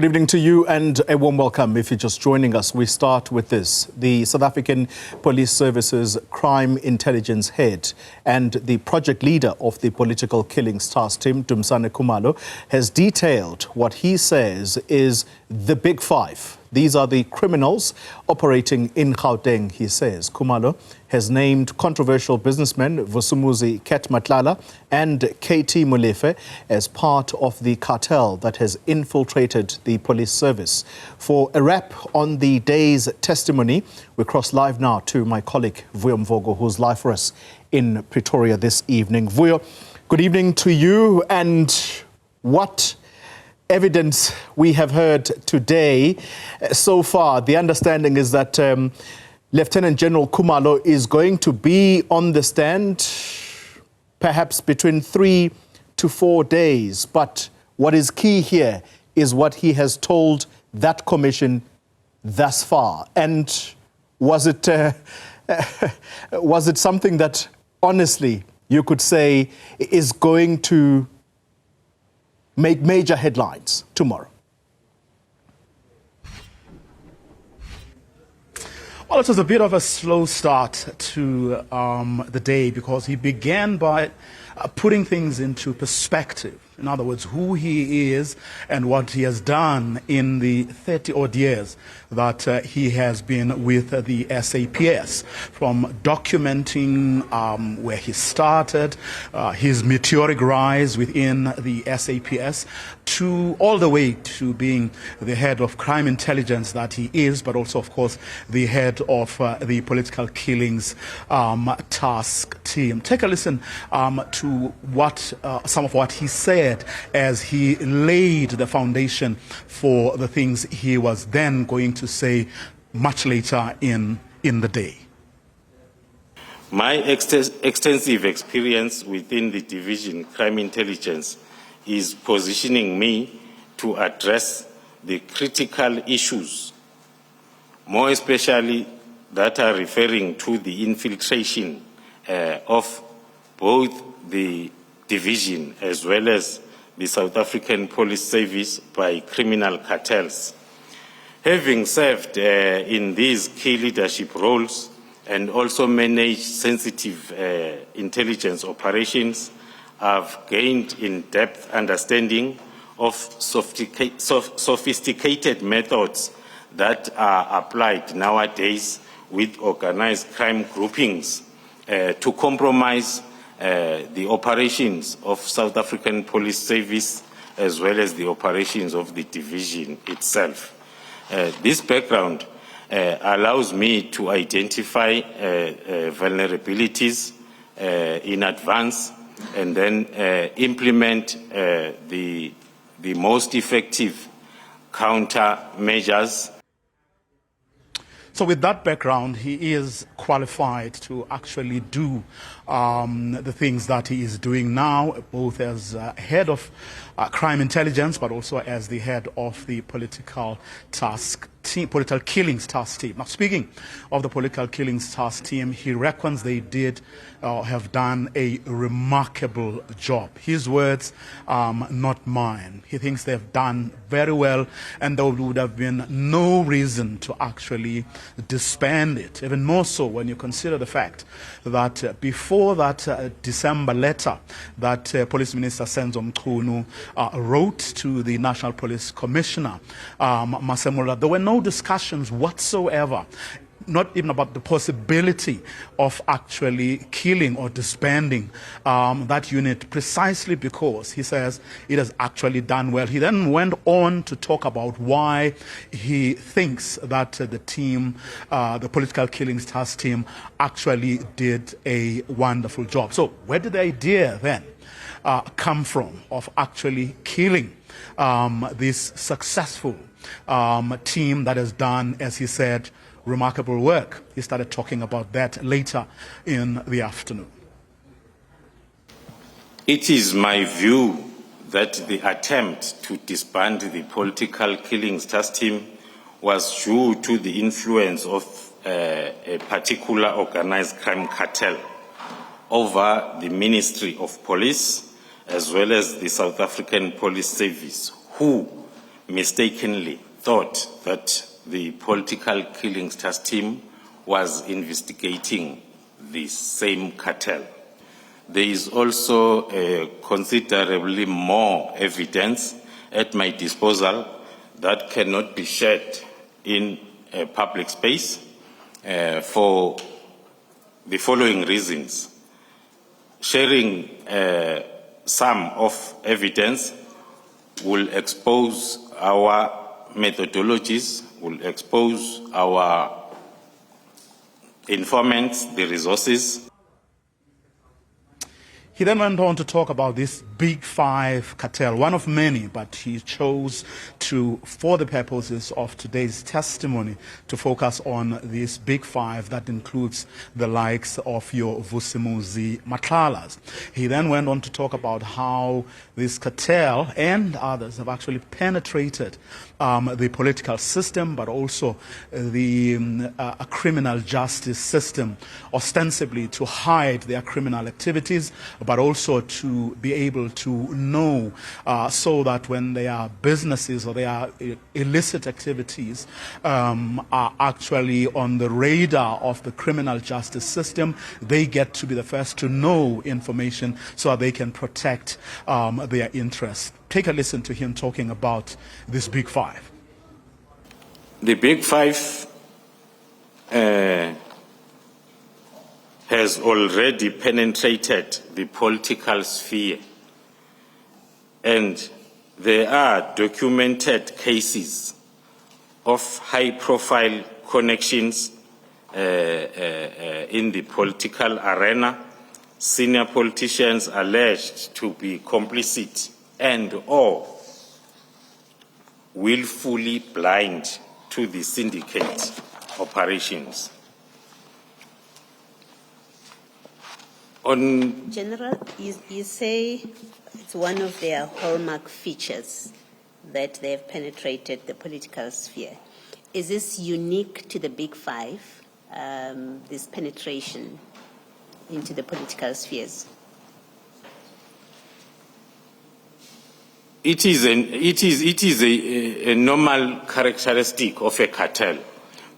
Good evening to you and a warm welcome. If you're just joining us, we start with this. The South African Police Service's Crime Intelligence Head and the project leader of the Political Killings Task Team, Dumisani Khumalo, has detailed what he says is the Big Five. These are the criminals operating in Gauteng, he says. Kumalo has named controversial businessmen Vusimuzi Matlala and KT Molefe as part of the cartel that has infiltrated the police service. For a wrap on the day's testimony, we cross live now to my colleague Vuyo Mvoko, who's live for us in Pretoria this evening. Vuyo, good evening to you. And what evidence we have heard today so far? The understanding is that Lieutenant General Kumalo is going to be on the stand perhaps between 3 to 4 days. But what is key here is what he has told that commission thus far. And was it something that honestly you could say is going to make major headlines tomorrow? Well, it was a bit of a slow start to the day because he began by putting things into perspective. In other words, who he is and what he has done in the 30-odd years that he has been with the SAPS, from documenting where he started, his meteoric rise within the SAPS, to all the way to being the head of crime intelligence that he is, but also, of course, the head of the political killings task team. Take a listen to what some of what he said as he laid the foundation for the things he was then going to say much later in the day. My extensive experience within the division crime intelligence is positioning me to address the critical issues, more especially that are referring to the infiltration of both the division as well as the South African Police Service by criminal cartels. Having served in these key leadership roles and also managed sensitive intelligence operations, I've gained in-depth understanding of sophisticated methods that are applied nowadays with organized crime groupings to compromise the operations of South African Police Service as well as the operations of the division itself. This background allows me to identify vulnerabilities in advance and then implement the most effective countermeasures. So with that background, he is qualified to actually do the things that he is doing now, both as head of crime intelligence, but also as the head of the political killings task team. Now, speaking of the political killings task team, he reckons they did have done a remarkable job. His words, not mine. He thinks they've done very well, and there would have been no reason to actually disband it. Even more so when you consider the fact that before that December letter that Police Minister Senzo Mchunu wrote to the National Police Commissioner, Masemula, there were no discussions whatsoever, not even about the possibility of actually killing or disbanding that unit, precisely because he says it has actually done well. He then went on to talk about why he thinks that the team, the political killings task team, actually did a wonderful job. So where did the idea then come from of actually killing this successful team that has done, as he said, remarkable work? He started talking about that later in the afternoon. It is my view that the attempt to disband the political killings task team was due to the influence of a particular organized crime cartel over the Ministry of Police as well as the South African Police Service, who mistakenly thought that the political killings task team was investigating the same cartel. There is also considerably more evidence at my disposal that cannot be shared in a public space for the following reasons. Sharing some of evidence will expose our methodologies, will expose our informants, the resources. He then went on to talk about this Big Five cartel, one of many, but he chose to, for the purposes of today's testimony, to focus on this Big Five that includes the likes of your Vusimuzi, Matlalas. He then went on to talk about how this cartel and others have actually penetrated the political system, but also the criminal justice system, ostensibly to hide their criminal activities, but also to be able to know so that when their businesses or their illicit activities are actually on the radar of the criminal justice system, they get to be the first to know information so that they can protect their interests. Take a listen to him talking about this Big Five. The Big Five has already penetrated the political sphere, and there are documented cases of high-profile connections in the political arena, senior politicians alleged to be complicit and/or willfully blind to the syndicate operations. On General, you say it's one of their hallmark features that they have penetrated the political sphere. Is this unique to the Big Five, this penetration into the political spheres? It is a normal characteristic of a cartel,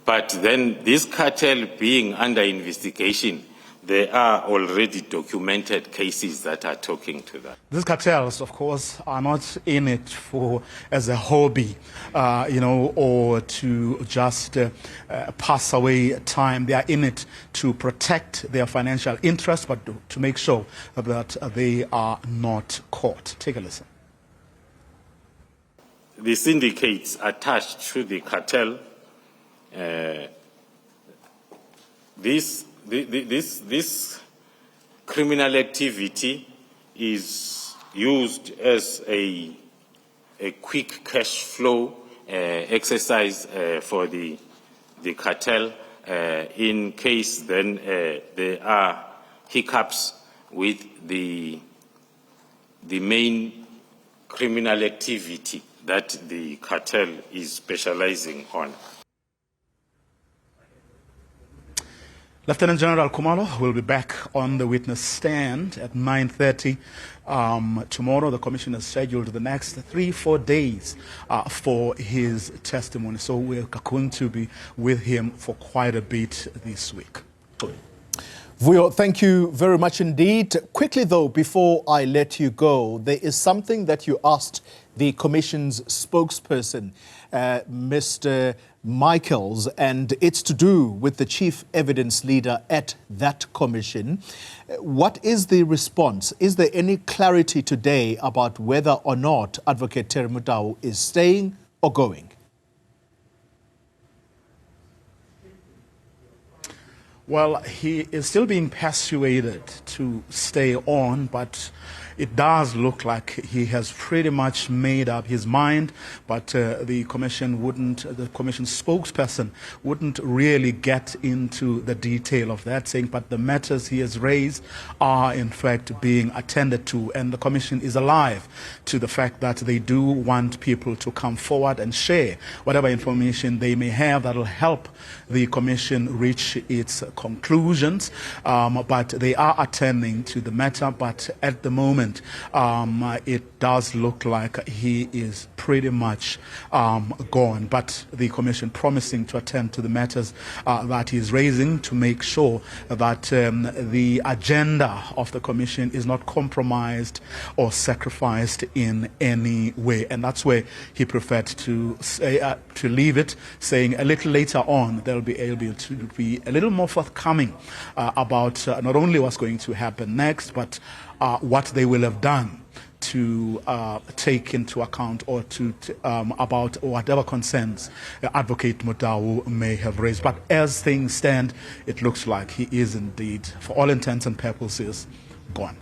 but then this cartel being under investigation, there are already documented cases that are talking to that. These cartels, of course, are not in it for as a hobby, or to just pass away time. They are in it to protect their financial interests, but to make sure that they are not caught. Take a listen. The syndicates attached to the cartel, this criminal activity is used as a quick cash flow exercise for the cartel in case then there are hiccups with the main criminal activity that the cartel is specializing on. Lieutenant General Kumalo will be back on the witness stand at 9:30 tomorrow. The commission has scheduled the next 3-4 days for his testimony. So we're going to be with him for quite a bit this week. Vuyo, thank you very much indeed. Quickly though, before I let you go, there is something that you asked the Commission's spokesperson, Mr. Michaels, and it's to do with the chief evidence leader at that commission. What is the response? Is there any clarity today about whether or not Advocate Terry Mutau is staying or going? Well, he is still being persuaded to stay on, but it does look like he has pretty much made up his mind, but the commission spokesperson wouldn't really get into the detail of that, saying, but the matters he has raised are in fact being attended to, and the commission is alive to the fact that they do want people to come forward and share whatever information they may have that will help the commission reach its conclusions, but they are attending attending to the matter, but at the moment, it does look like he is pretty much gone. But the Commission promising to attend to the matters that he is raising to make sure that the agenda of the Commission is not compromised or sacrificed in any way. And that's where he preferred to say, to leave it, saying a little later on they'll be able to be a little more forthcoming about not only what's going to happen next, but what they will have done to take into account or to about whatever concerns Advocate Motau may have raised. But as things stand, it looks like he is indeed, for all intents and purposes, gone.